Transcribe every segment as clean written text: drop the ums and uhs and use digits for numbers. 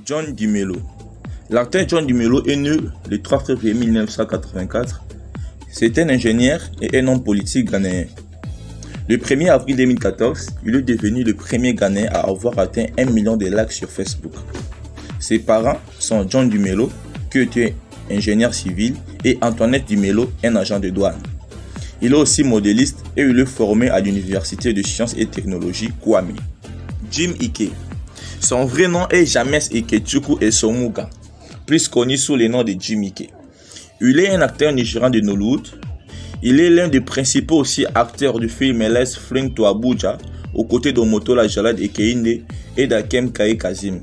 John Dumelo. L'acteur John Dumelo est né le 3 février 1984. C'est un ingénieur et un homme politique ghanéen. Le 1er avril 2014, il est devenu le premier Ghanéen à avoir atteint 1 million de likes sur Facebook. Ses parents sont John Dumelo, qui était ingénieur civil, et Antoinette Dumelo, un agent de douane. Il est aussi modéliste et il est formé à l'Université de sciences et technologies Kwame. Jim Ike. Son vrai nom est James Ikechukwu Esomuga, plus connu sous le nom de Jim Ike. Il est un acteur nigérian de Nollywood. Il est l'un des principaux aussi acteurs du film Let's Fling to Abuja, aux côtés d'Omotola Jalad Ekeinde et d'Hakem Kaye Kazim.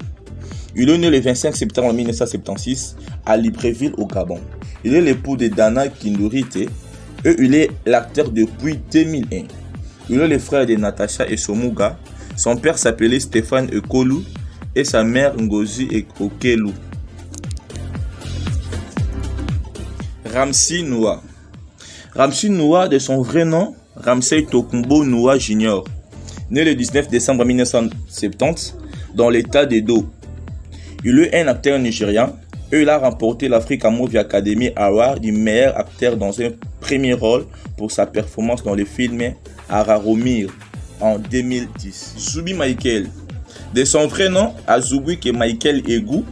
Il est né le 25 septembre 1976 à Libreville au Gabon. Il est l'époux de Dana Kindorite et il est l'acteur depuis 2001. Il est le frère de Natasha Esomuga. Son père s'appelait Stéphane Ekolu et sa mère Ngozi Okelu. Ramsey Nouah. Ramsey Nouah, de son vrai nom, Ramsey Tokumbo Nouah Jr., né le 19 décembre 1970 dans l'état d'Edo. Il est un acteur nigérian et il a remporté l'Africa Movie Academy Award du meilleur acteur dans un premier rôle pour sa performance dans le film Araromir en 2010. Zubi Michael. De son vrai nom, Azubuike Michael Egu,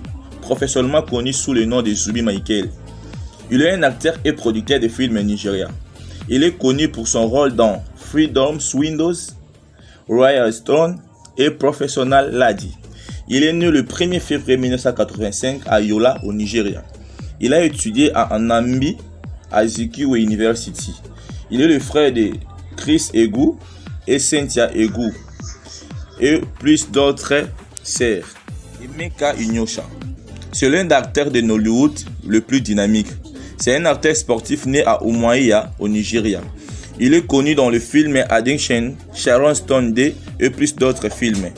professionnellement connu sous le nom de Zubi Michael. Il est un acteur et producteur de films nigériens. Il est connu pour son rôle dans Freedom Windows, Royal Stone et Professional Lady. Il est né le 1er février 1985 à Yola au Nigeria. Il a étudié à Nnamdi Azikiwe University. Il est le frère de Chris Egu et Cynthia Egu et plus d'autres sœurs. Emeka Inyosha. C'est l'un des acteurs de Nollywood le plus dynamique. C'est un acteur sportif né à Umuahia au Nigeria. Il est connu dans le film Addiction, Sharon Stone Day et plus d'autres films.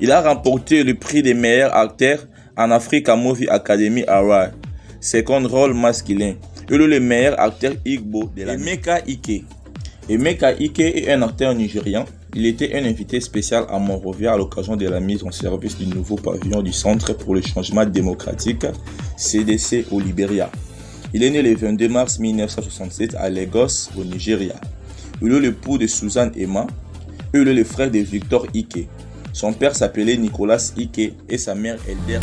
Il a remporté le prix des meilleurs acteurs en Africa Movie Academy Award, second rôle masculin. Il est le meilleur acteur Igbo de la Emeka Ike. Emeka Ike est un acteur nigérian. Il était un invité spécial à Monrovia à l'occasion de la mise en service du nouveau pavillon du Centre pour le changement démocratique, CDC au Libéria. Il est né le 22 mars 1967 à Lagos, au Nigeria. Il est l'époux de Suzanne Emma et il est le frère de Victor Ike. Son père s'appelait Nicolas Ike et sa mère Elder.